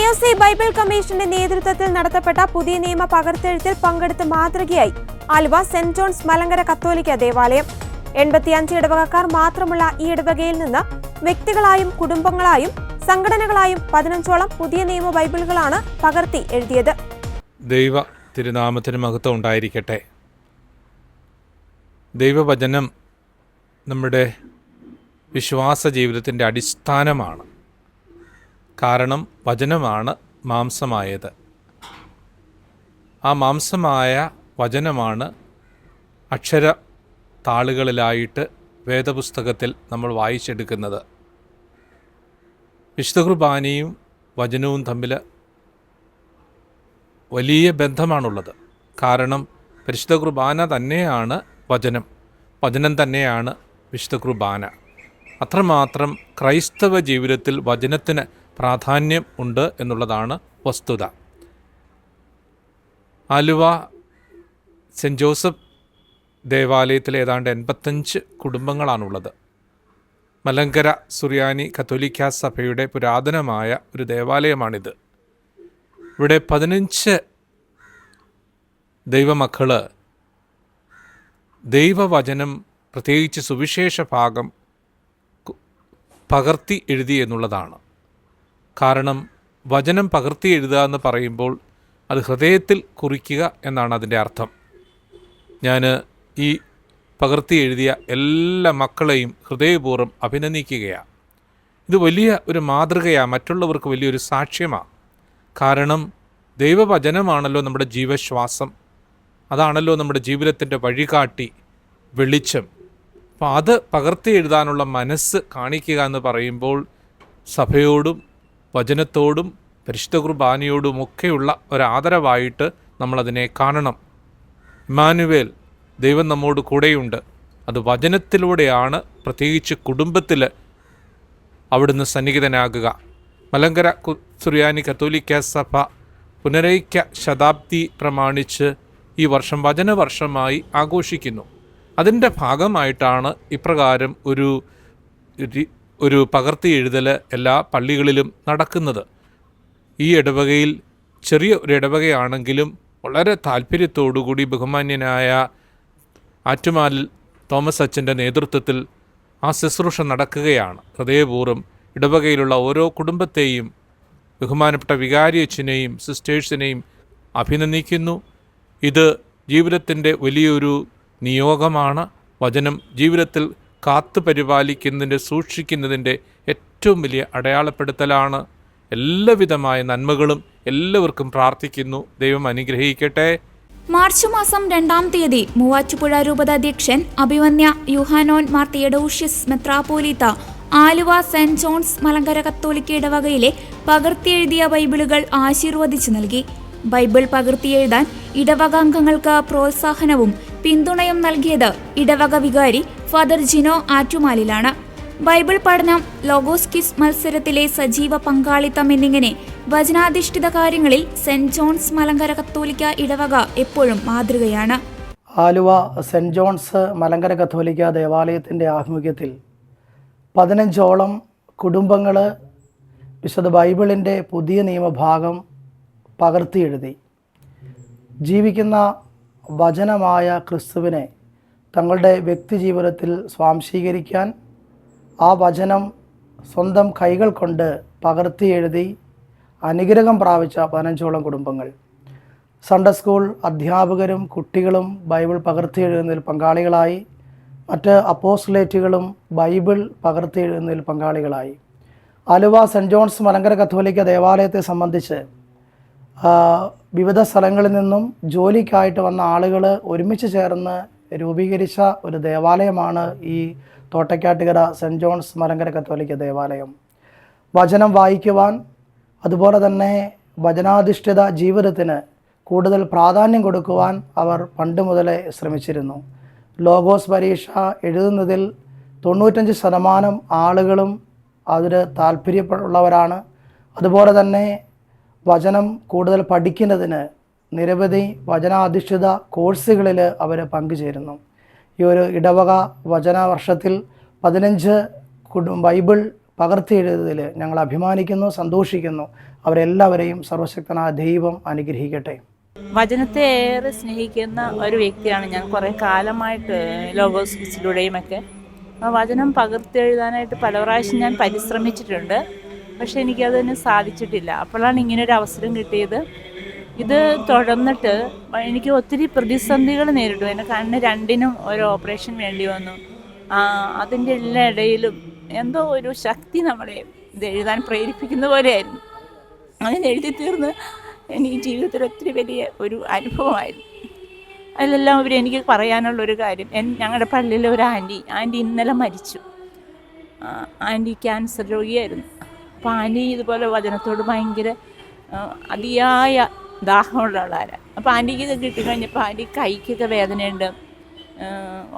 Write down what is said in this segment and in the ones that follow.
IOC Bible കമ്മീഷന്റെ നേതൃത്വത്തിൽ നടത്തപ്പെട്ട പുതിയ നിയമ പകർത്തെഴുത്തിൽ പങ്കെടുത്ത് മാതൃകയായി ആലുവ സെന്റ് ജോൺസ് മലങ്കര കത്തോലിക്ക ദേവാലയം. 85 ഇടവകക്കാർ മാത്രമുള്ള ഈ ഇടവകയിൽ നിന്ന് വ്യക്തികളായും കുടുംബങ്ങളായും സംഘടനകളായും 15ഓളം പുതിയ നിയമ ബൈബിളുകളാണ് പകർത്തി എഴുതിയത്. ദൈവ തിരുനാമത്തിന് മഹത്വം ഉണ്ടായിരിക്കട്ടെ. ദൈവവചനം നമ്മുടെ വിശ്വാസ ജീവിതത്തിൻ്റെ അടിസ്ഥാനമാണ്. കാരണം വചനമാണ് മാംസമായത്. ആ മാംസമായ വചനമാണ് അക്ഷര താളുകളിലായിട്ട് വേദപുസ്തകത്തിൽ നമ്മൾ വായിച്ചെടുക്കുന്നത്. വിശുദ്ധ കുർബാനയും വചനവും തമ്മിൽ വലിയ ബന്ധമാണുള്ളത്. കാരണം പരിശുദ്ധ കുർബാന തന്നെയാണ് വചനം, വചനം തന്നെയാണ് വിശുദ്ധ കുർബാന. അത്രമാത്രം ക്രൈസ്തവ ജീവിതത്തിൽ വചനത്തിന് പ്രാധാന്യം ഉണ്ട് എന്നുള്ളതാണ് വസ്തുത. ആലുവ സെൻറ്റ് ജോസഫ് ദേവാലയത്തിൽ ഏതാണ്ട് 85 കുടുംബങ്ങളാണുള്ളത്. മലങ്കര സുറിയാനി കത്തോലിക്ക സഭയുടെ പുരാതനമായ ഒരു ദേവാലയമാണിത്. ഇവിടെ 15 ദൈവമക്കൾ ദൈവവചനം, പ്രത്യേകിച്ച് സുവിശേഷ ഭാഗം പകർത്തി എഴുതി എന്നുള്ളതാണ്. കാരണം വചനം പകർത്തി എഴുതുക എന്ന് പറയുമ്പോൾ അത് ഹൃദയത്തിൽ കുറിക്കുക എന്നാണ് അതിൻ്റെ അർത്ഥം. ഞാൻ ഈ പകർത്തി എഴുതിയ എല്ലാ മക്കളെയും ഹൃദയപൂർവ്വം അഭിനന്ദിക്കുകയാണ്. ഇത് വലിയ ഒരു മാതൃകയാണ്, മറ്റുള്ളവർക്ക് വലിയൊരു സാക്ഷ്യമാണ്. കാരണം ദൈവവചനമാണല്ലോ നമ്മുടെ ജീവശ്വാസം, അതാണല്ലോ നമ്മുടെ ജീവിതത്തിൻ്റെ വഴികാട്ടി, വെളിച്ചം. അപ്പോൾ അത് പകർത്തി എഴുതാനുള്ള മനസ്സ് കാണിക്കുക എന്ന് പറയുമ്പോൾ സഭയോടും വചനത്തോടും പരിശുദ്ധ കുർബാനയോടുമൊക്കെയുള്ള ഒരാദരവായിട്ട് നമ്മളതിനെ കാണണം. ഇമ്മാനുവേൽ, ദൈവം നമ്മോട് കൂടെയുണ്ട്. അത് വചനത്തിലൂടെയാണ്, പ്രത്യേകിച്ച് കുടുംബത്തിൽ അവിടുന്ന് സന്നിഹിതനാകുക. മലങ്കര സുറിയാനി കത്തോലിക്ക സഭ പുനരൈക്യ ശതാബ്ദി പ്രമാണിച്ച് ഈ വർഷം വചനവർഷമായി ആഘോഷിക്കുന്നു. അതിൻ്റെ ഭാഗമായിട്ടാണ് ഇപ്രകാരം ഒരു പകർത്തി എഴുതൽ എല്ലാ പള്ളികളിലും നടക്കുന്നത്. ഈ ഇടവകയിൽ ചെറിയ ഒരു ഇടവകയാണെങ്കിലും വളരെ താല്പര്യത്തോടുകൂടി ബഹുമാന്യനായ ആറ്റുമാലിൽ തോമസ് അച്ഛൻ്റെ നേതൃത്വത്തിൽ ആ ശുശ്രൂഷ നടക്കുകയാണ്. ഹൃദയപൂർവ്വം ഇടവകയിലുള്ള ഓരോ കുടുംബത്തെയും ബഹുമാനപ്പെട്ട വികാരി അച്ഛനെയും സിസ്റ്റേഴ്സിനെയും അഭിനന്ദിക്കുന്നു. ഇത് ജീവിതത്തിൻ്റെ വലിയൊരു നിയോഗമാണ്. വചനം ജീവിതത്തിൽ കാത്തു പരിപാലിക്കുന്നതിൻ്റെ, സൂക്ഷിക്കുന്നതിൻ്റെ ഏറ്റവും വലിയ അടയാളപ്പെടുത്തലാണ്. എല്ലാവിധമായ നന്മകളും എല്ലാവർക്കും പ്രാർത്ഥിക്കുന്നു. ദൈവം അനുഗ്രഹിക്കട്ടെ. മാർച്ച് മാസം 2-ാം തീയതി മൂവാറ്റുപുഴ രൂപതാധ്യക്ഷൻ അഭിവന്യ യുഹാനോൻ മാർ തിയഡോഷ്യസ് മെത്രാപ്പോലീത്ത ആലുവ സെന്റ് ജോൺസ് മലങ്കര കത്തോലിക്ക ഇടവകയിലെ പകർത്തിയെഴുതിയ ബൈബിളുകൾ ആശീർവദിച്ചു നൽകി. ബൈബിൾ പകർത്തിയെഴുതാൻ ഇടവകാംഗങ്ങൾക്ക് പ്രോത്സാഹനവും പിന്തുണയും നൽകിയത് ഇടവക വികാരി ഫാദർ ജിനോ ആറ്റുമാലിലാണ്. ബൈബിൾ പഠനം, ലോഗോസ് ക്വിസ് മത്സരത്തിലെ സജീവ പങ്കാളിത്തം എന്നിങ്ങനെ വചനാധിഷ്ഠിത കാര്യങ്ങളിൽ സെന്റ് ജോൺസ് മലങ്കര കത്തോലിക്ക ഇടവക എപ്പോഴും മാതൃകയാണ്. ആലുവ സെന്റ് ജോൺസ് മലങ്കര കത്തോലിക്ക ദേവാലയത്തിൻ്റെ ആഭിമുഖ്യത്തിൽ 15ഓളം കുടുംബങ്ങൾ വിശുദ്ധ ബൈബിളിൻ്റെ പുതിയ നിയമഭാഗം പകർത്തി എഴുതി. ജീവിക്കുന്ന വചനമായ ക്രിസ്തുവിനെ തങ്ങളുടെ വ്യക്തിജീവിതത്തിൽ സ്വാംശീകരിക്കാൻ ആ വചനം സ്വന്തം കൈകൾ കൊണ്ട് പകർത്തി എഴുതി അനുഗ്രഹം പ്രാപിച്ച 15ഓളം കുടുംബങ്ങൾ. സൺഡേ സ്കൂൾ അധ്യാപകരും കുട്ടികളും ബൈബിൾ പകർത്തി എഴുതുന്നതിൽ പങ്കാളികളായി. മറ്റ് അപ്പോസ്റ്റലേറ്റുകളും ബൈബിൾ പകർത്തി എഴുതുന്നതിൽ പങ്കാളികളായി. ആലുവ സെൻറ്റ് ജോൺസ് മലങ്കര കത്തോലിക്ക ദേവാലയത്തെ സംബന്ധിച്ച് വിവിധ സ്ഥലങ്ങളിൽ നിന്നും ജോലിക്കായിട്ട് വന്ന ആളുകൾ ഒരുമിച്ച് ചേർന്ന് രൂപീകരിച്ച ഒരു ദേവാലയമാണ് ഈ തോട്ടയ്ക്കാട്ടുകര സെൻറ്റ് ജോൺസ് മലങ്കര കത്തോലിക്ക ദേവാലയം. വചനം വായിക്കുവാൻ, അതുപോലെ തന്നെ വചനാധിഷ്ഠിത ജീവിതത്തിന് കൂടുതൽ പ്രാധാന്യം കൊടുക്കുവാൻ അവർ പണ്ട് മുതലേ ശ്രമിച്ചിരുന്നു. ലോഗോസ് പരീക്ഷ എഴുതുന്നതിൽ 95% ആളുകളും അതിൽ താല്പര്യമുള്ളവരാണ്. അതുപോലെ തന്നെ വചനം കൂടുതൽ പഠിക്കുന്നതിന് നിരവധി വചനാധിഷ്ഠിത കോഴ്സുകളിൽ അവർ പങ്കുചേരുന്നു. ഈ ഒരു ഇടവക വചന വർഷത്തിൽ 15 ബൈബിൾ പകർത്തി എഴുതുന്നതിൽ ഞങ്ങൾ അഭിമാനിക്കുന്നു, സന്തോഷിക്കുന്നു. അവരെല്ലാവരെയും സർവശക്തനായ ദൈവം അനുഗ്രഹിക്കട്ടെ. വചനത്തെ ഏറെ സ്നേഹിക്കുന്ന ഒരു വ്യക്തിയാണ് ഞാൻ. കുറേ കാലമായിട്ട് ലോഗോസ് കിഡ്സിലൂടെയുമൊക്കെ വചനം പകർത്തെഴുതാനായിട്ട് പല പ്രാവശ്യം ഞാൻ പരിശ്രമിച്ചിട്ടുണ്ട്. പക്ഷേ എനിക്കതിന് സാധിച്ചിട്ടില്ല. അപ്പോഴാണ് ഇങ്ങനൊരു അവസരം കിട്ടിയത്. ഇത് തുടർന്നിട്ട് എനിക്ക് ഒത്തിരി പ്രതിസന്ധികൾ നേരിട്ടു. എൻ്റെ കണ്ണ് രണ്ടിനും ഒരു ഓപ്പറേഷൻ വേണ്ടി വന്നു. അതിൻ്റെ എല്ലാ ഇടയിലും എന്തോ ഒരു ശക്തി നമ്മളെ ഇത് എഴുതാൻ പ്രേരിപ്പിക്കുന്ന പോലെയായിരുന്നു. അങ്ങനെ എഴുതി തീർന്ന് എനിക്ക് ജീവിതത്തിൽ ഒത്തിരി വലിയ ഒരു അനുഭവമായിരുന്നു. അതിലെല്ലാം ഉപരി എനിക്ക് പറയാനുള്ളൊരു കാര്യം, ഞങ്ങളുടെ പള്ളിയിലെ ഒരു ആൻറ്റി ഇന്നലെ മരിച്ചു. ആൻറ്റി ക്യാൻസർ രോഗിയായിരുന്നു. അപ്പോൾ ആൻറ്റി ഇതുപോലെ വചനത്തോട് ഭയങ്കര അതിയായ ദാഹമുള്ള ആളാണ്. അപ്പോൾ ആൻറ്റിക്ക് ഇത് കിട്ടിക്കഴിഞ്ഞപ്പോൾ ആൻറ്റി കൈക്കൊക്കെ വേദനയുണ്ട്.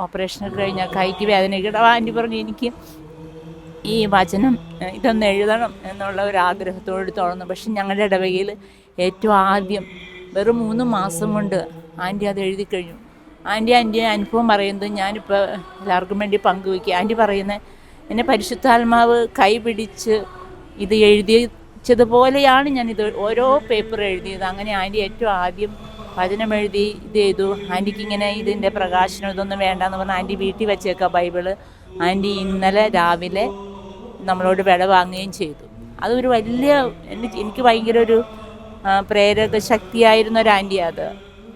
ഓപ്പറേഷനൊക്കെ കഴിഞ്ഞാൽ കൈക്ക് വേദനയൊക്കെ. അപ്പോൾ ആൻറ്റി പറഞ്ഞു എനിക്ക് ഈ വചനം ഇതൊന്ന് എഴുതണം എന്നുള്ള ഒരു ആഗ്രഹത്തോട് തുറന്നു. പക്ഷെ ഞങ്ങളുടെ ഇടവകയിൽ ഏറ്റവും ആദ്യം വെറും 3 മാസം കൊണ്ട് ആൻറ്റി അത് എഴുതി കഴിഞ്ഞു. ആൻറ്റി അനുഭവം പറയുന്നത് ഞാനിപ്പോൾ എല്ലാവർക്കും വേണ്ടി പങ്കുവയ്ക്കുക. ആൻറ്റി പറയുന്നത് എന്നെ പരിശുദ്ധാത്മാവ് കൈ പിടിച്ച് ഇത് എഴുതിച്ചതുപോലെയാണ് ഞാനിത് ഓരോ പേപ്പർ എഴുതിയത്. അങ്ങനെ ആൻറ്റി ഏറ്റവും ആദ്യം വചനം എഴുതി ഇത് ചെയ്തു. ആൻറ്റിക്ക് ഇങ്ങനെ ഇതിൻ്റെ പ്രകാശനം ഇതൊന്നും വേണ്ടെന്ന് പറഞ്ഞാൽ ആൻറ്റി വീട്ടിൽ വെച്ചേക്കാം ബൈബിള്. ആൻറ്റി ഇന്നലെ രാവിലെ നമ്മളോട് വില വാങ്ങുകയും ചെയ്തു. അതൊരു വലിയ എനിക്ക് ഭയങ്കര ഒരു പ്രേരക ശക്തിയായിരുന്ന ഒരു ആൻറ്റിയാണ് അത്.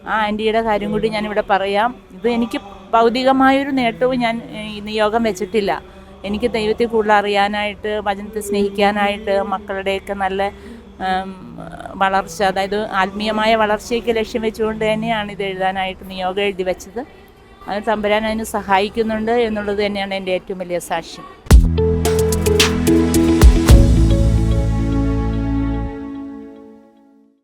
ആ ആൻറ്റിയുടെ കാര്യം കൂടി ഞാനിവിടെ പറയാം. ഇത് എനിക്ക് ഭൗതികമായൊരു നേട്ടവും ഞാൻ നിയോഗം വെച്ചിട്ടില്ല. എനിക്ക് ദൈവത്തെ കൂടുതൽ അറിയാനായിട്ട്, വചനത്തെ സ്നേഹിക്കാനായിട്ട്, മക്കളുടെയൊക്കെ നല്ല വളർച്ച, അതായത് ആത്മീയമായ വളർച്ചയ്ക്ക് ലക്ഷ്യം വെച്ചുകൊണ്ട് തന്നെയാണ് ഇത് എഴുതാനായിട്ട് നിയോഗം എഴുതി വെച്ചത്. അത് തമ്പുരാൻ അതിന് സഹായിക്കുന്നുണ്ട് എന്നുള്ളത് തന്നെയാണ് എൻ്റെ ഏറ്റവും വലിയ സാക്ഷ്യം.